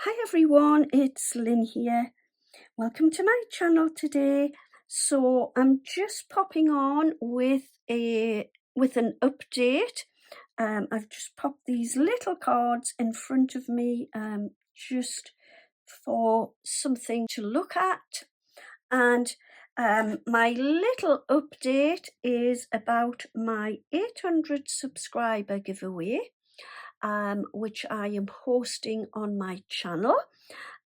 Hi everyone, it's Lynn here. Welcome to my channel today. So I'm just popping on with an update. I've just popped these little cards in front of me just for something to look at. And my little update is about my 800 subscriber giveaway, which I am hosting on my channel.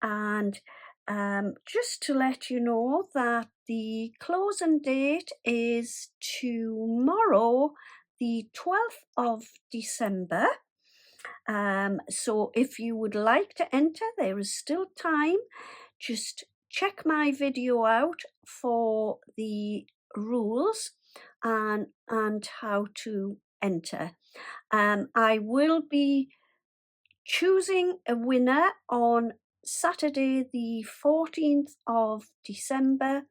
And just to let you know that the closing date is tomorrow, the 12th of December. So if you would like to enter, there is still time. Just check my video out for the rules and how to enter. I will be choosing a winner on Saturday the 14th of December.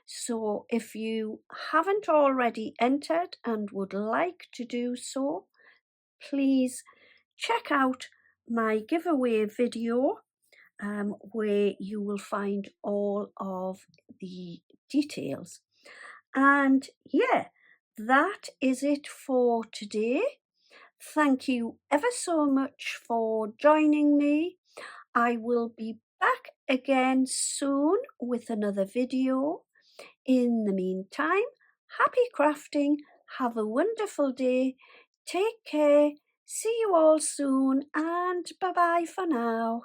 So if you haven't already entered and would like to do so, please check out my giveaway video where you will find all of the details. And yeah, that is it for today. Thank you ever so much for joining me. I will be back again soon with another video. In the meantime, happy crafting, have a wonderful day, take care, see you all soon, and bye bye for now.